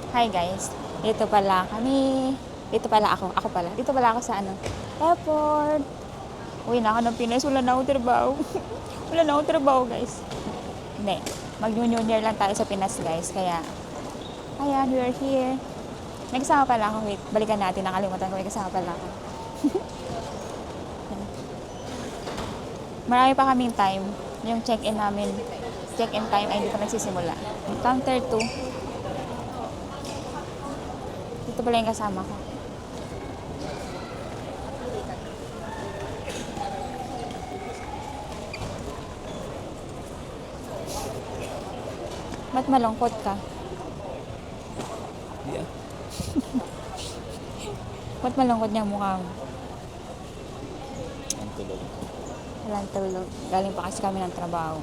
Hi guys, dito pala kami. Dito pala ako. Ako pala. Dito pala ako sa airport. Uwi na ako ng Pinas. Wala na akong trabaho. Wala na akong trabaho guys. Hindi. Mag-New Year lang tayo sa Pinas guys. Kaya, ayan, we are here. May kasama pala ako. Wait, balikan natin. Nakalimutan ko. May kasama pala ako. Marami pa kaming time. Yung check-in namin. Check-in time ay hindi pa nagsisimula. Counter 2. Ito pala yung kasama ko. Ba't malungkot ka? Yeah. Ba't malungkot niya mukha mo? Ang tulog. Walang tulog. Galing pa kasi kami ng trabaho.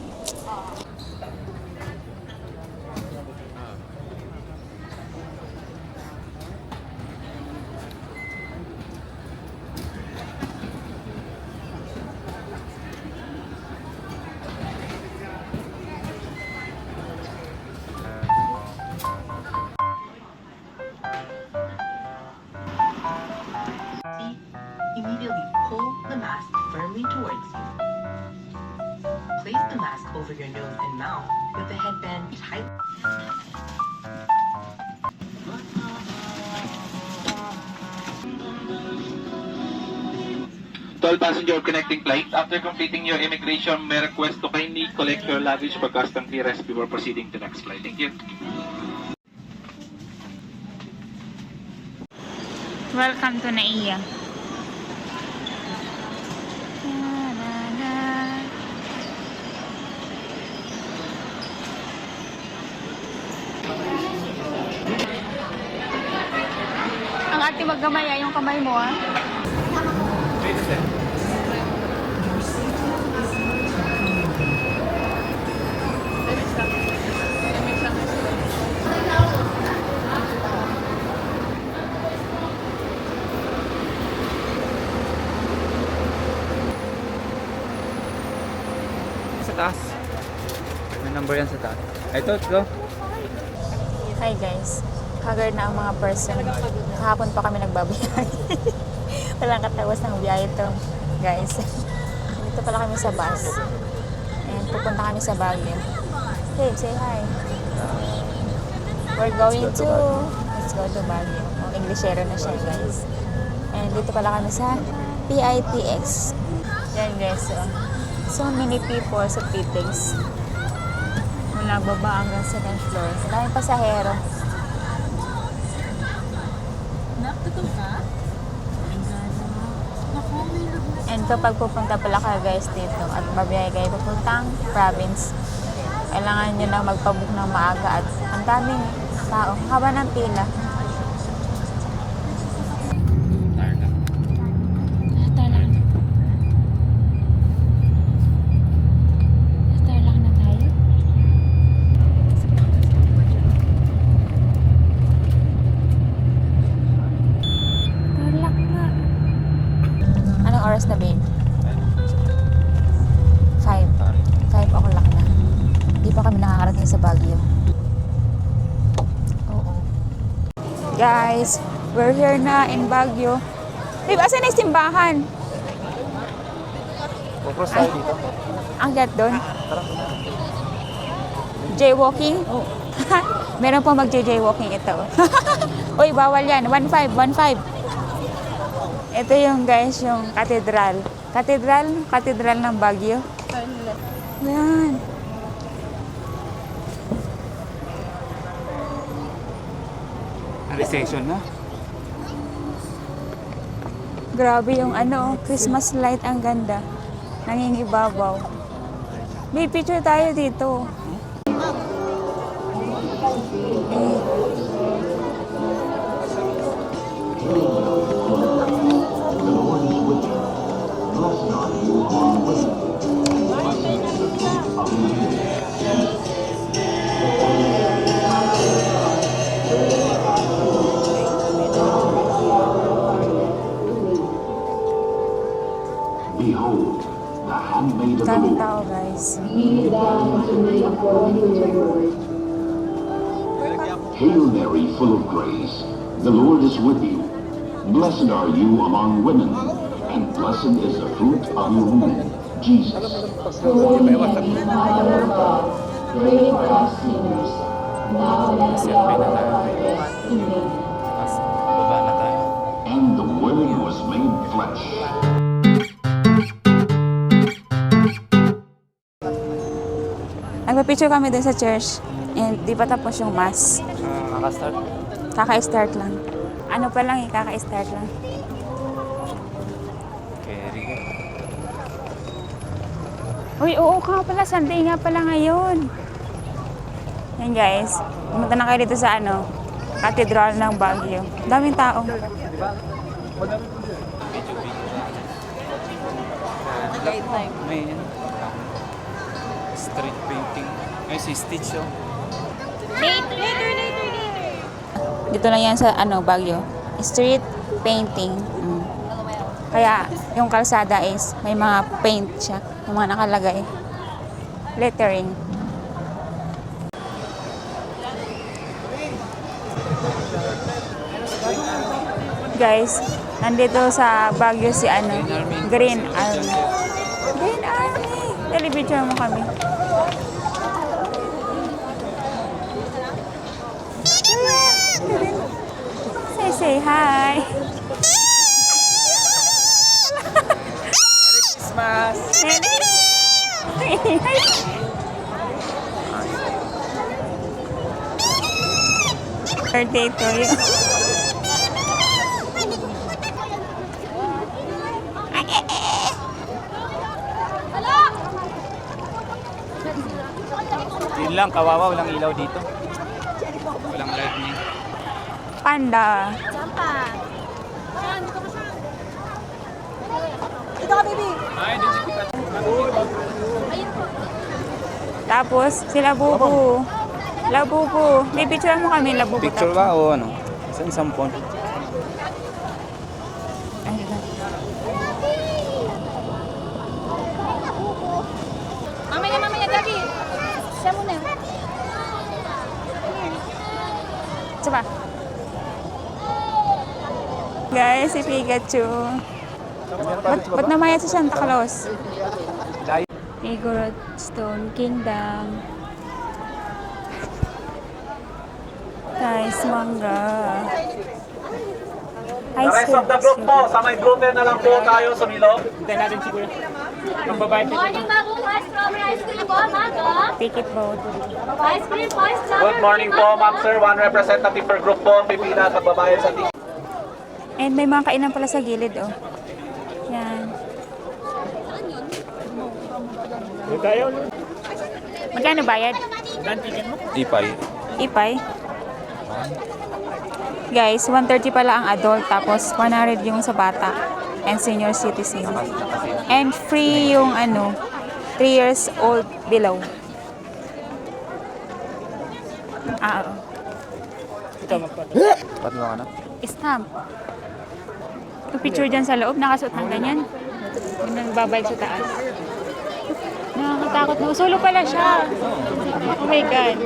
Immediately pull the mask firmly towards you. Place the mask over your nose and mouth with the headband tight. To all passenger connecting flight, after completing your immigration, may request to kindly collect your luggage for custom clearance before proceeding to next flight. Thank you. Welcome to Naiya. Ang ate maggamaya yung kamay mo ah. Sa taas. May number yan sa taas. Ito, ito. Hi guys. Haggard na ang mga person. Kahapon pa kami nagbabiyahe. Walang katawas ng biyahe to, guys. Dito pala kami sa bus. And pupunta kami sa Baguio. Hey, say hi. We're going to... Let's go to Baguio. Oh, Englishero na siya, guys. And dito pala kami sa PITX. Yan, guys. So many people sa PITX. Mula baba hanggang second floor. Maraming pasahero. And kapag pupunta pala kayo guys dito at babiyahe kayo papuntang province, kailangan nyo lang magpabook ng maaga at ang daming tao. Haba ng pila. Tarlac na tayo. Tarlac na. Anong oras na, babe? 5. 5 o'clock na. Hindi pa kami nakakarating sa Baguio. Oo. Guys, we're here na in Baguio. Babe, asan na yung simbahan? Cross tayo dito. Ang gat doon? Jaywalking? Meron po mag-jaywalking ito. Uy, bawal yan. 1.5, 1.5. Ito yung guys, yung katedral. Katedral ng Baguio. Yan. Recession na. Grabe yung Christmas light, ang ganda. Nangingibabaw. May picture tayo dito. Behold, the handmaid of the Daming Lord. tao, guys. Be thou to me according to your word. Hail Mary, full of grace, the Lord is with you. Blessed are you among women, and blessed is the fruit of your womb, Jesus. Holy Mary, Mother of God, pray for us sinners, now and at the hour of our death. Amen. Mas baba na tayo. And the Word was made flesh. Nagpa-picture kami din sa church. And di pa tapos yung mass. Nakastart. Kaka-start lang. Ano pa lang kaka-start lang. Carry ka. Uy, oo ka pala. Sunday nga pala ngayon. Yan guys. Pumunta na kayo dito sa Cathedral ng Baguio. Daming tao. May street painting. Ay, si Stitch oh. Dito lang yan sa Baguio. Street painting. Kaya yung kalsada is may mga paint siya. Yung mga nakalagay. Lettering. Guys, nandito sa Baguio si Green Army. Green Army! Television mo kami. Say hi! Christmas! Birthday to you. Yun lang, kawawa. Walang ilaw dito. Walang lightning. Panda. Tapos, sila Bubu. Labubu. May picture mo kami, Labubu. Picture ba o ano? Saan sampon? Mamaya, Gabi. Siya muna. Coba. Guys, si Pikachu. Ba't namaya si Santa Claus? Igorot Stone Kingdom. Guys, manga. The rest of the group po, sa may group na lang po tayo sa Milo. Morning, bagong strawberry ice cream po, mango. Ticket vote. Ice cream po, strawberry. Good morning po, ma'am sir. One representative per group po ang pipila at magbabayad sa ticket. And may mga kainan pala sa gilid, oh. Yan. Magkano bayad? Ipay. Ipay? Guys, 130 pala ang adult, tapos 100 yung sa bata and senior citizen. And free yung 3 years old below. Oo. Patlo ka na? Stamp. Yung picture dyan sa loob, nakasuot ng ganyan. Yung nagbabayad sa taas. Nakakatakot na. Solo pala siya. Oh my God.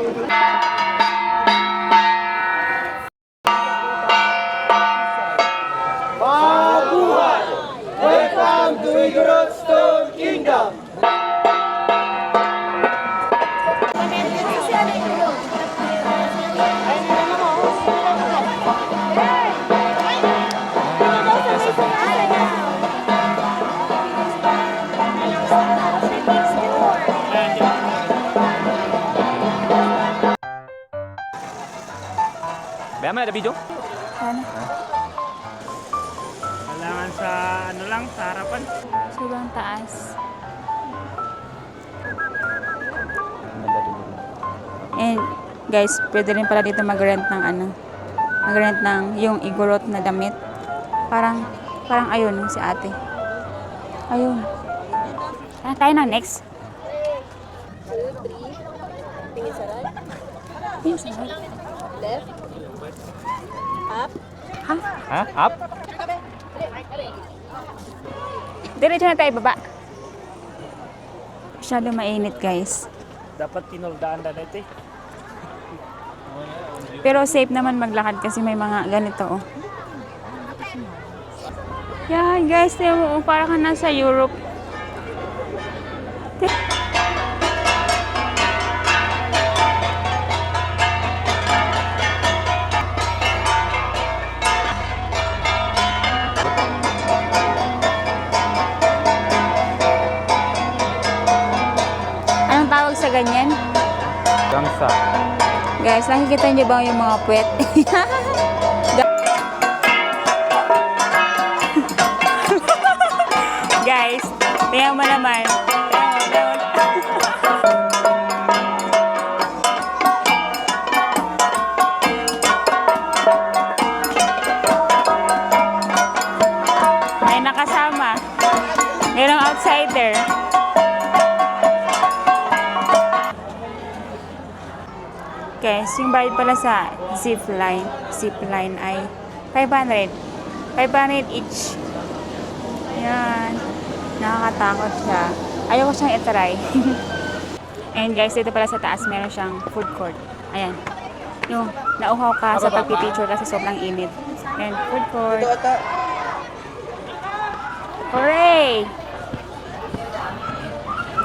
Bayan mo na video? Ano? Kailangan sa sa harapan. Sobrang taas. And guys, pwede rin pala dito mag-rent ng mag-rent ng yung igorot na damit. Parang ayun si ate. Ayun. Tayo na next. Tingin sarap. Left. Up. Ha? Ha? Up? Diretso na tayo baba. Masyado mainit guys. Dapat tinuldaan na natin. Pero safe naman maglakad kasi may mga ganito, oh. Yan, guys. Tingnan mo, oh, para ka nasa Europe. Anong tawag sa ganyan? Gangsa. Guys, nakikita niyo ba yung mga puwet? Guys, tingnan mo naman. May nakasama. Mayroong outsider. Guys, yung bayad pala sa zipline ay 500. 500 each. Yan. Nakakatakot siya. Ayoko siyang itry. And guys, dito pala sa taas meron siyang food court. Ayan. Yung nauhaw ka sa pagpipicture kasi sobrang init. Ayan, food court. Hooray!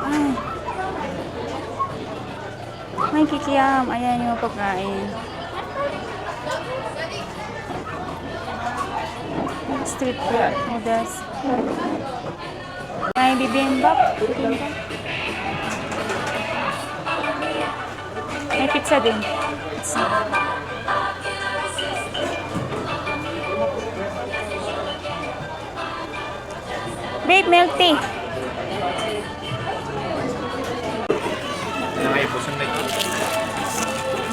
Ay. May kikiyam. Ayan yung pagkain. Street food. Noodles. May bibimbap. May pizza din. Pizza. Wait, milk tea.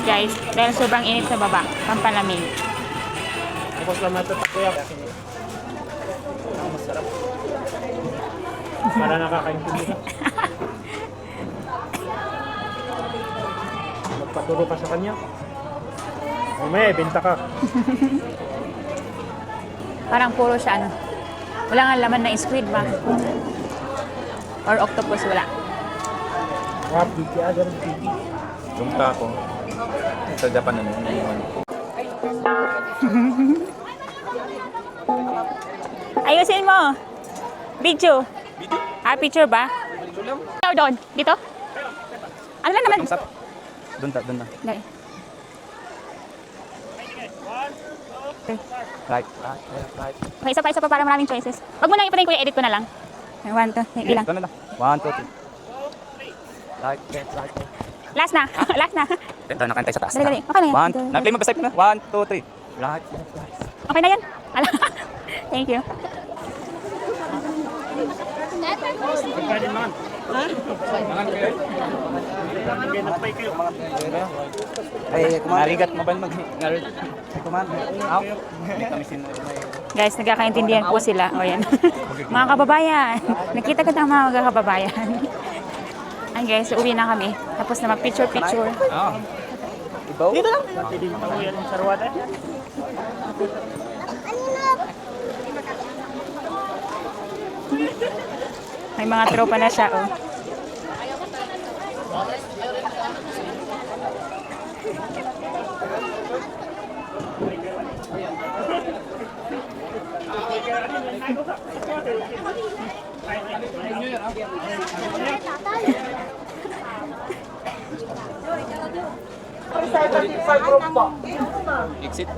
Guys, dahil sobrang init sa baba, pampalamig. Tapos naman ito kuya. Masarap. Para nakakaintindi ka. Magpaturo ka sa kanya. Mamaya, benta ka. Parang puro siya ano. Wala nga laman na squid ba? Or octopus, wala. Wap, diti agad ang titi. Lumta ako. Sa Japan ano. Ayusin mo. Video. Ah, picture ba? Ikaw doon. Dito? Ano lang naman? Doon na. Dali. Okay. Right. Isa pa para maraming choices. Wag mo na ipatay ko, edit ko na lang. 1, 2, bilang. Ito na lang. 1, 2, 3. Right. Last na. Last na. Ito na kantay sa taas. Dali. Okay na yan. Na-play mo ba na? 1, 2, 3. Right. Okay na yan. Thank you. Pagkain naman. Ay, narigat mo ba Guys, nagkakaintindihan po sila. O yan. Mga kababayan. Nakita ko ng mga kababayan. Ay guys, uwi na kami. Tapos na mag-picture-picture. Dito lang. Pwede mo tawian ng sarwada. May mga tropa na siya, oh. Exit.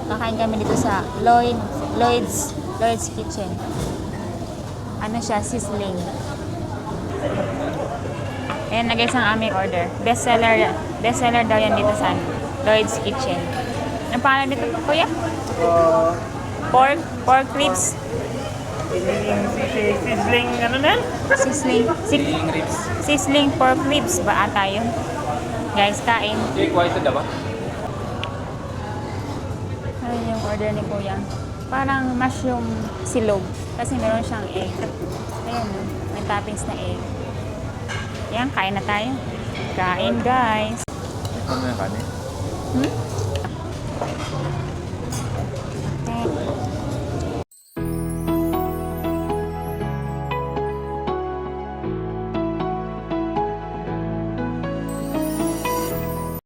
Kakain kami dito sa Lloyd's Kitchen. Ano siya, sizzling. Ayan na guys ang aming order. Bestseller daw yan dito sa Lloyd's Kitchen. Anong pangalan nito, kuya? Pork ribs. Sizzling, ano na? Sizzling pork ribs ba ata yun? Guys, kain. Ano yung order ni kuya? Parang mushroom silog. Kasi meron siyang egg. Ayan, may toppings na egg. Yan, kain na tayo. Kain, guys. Ano yung kanin?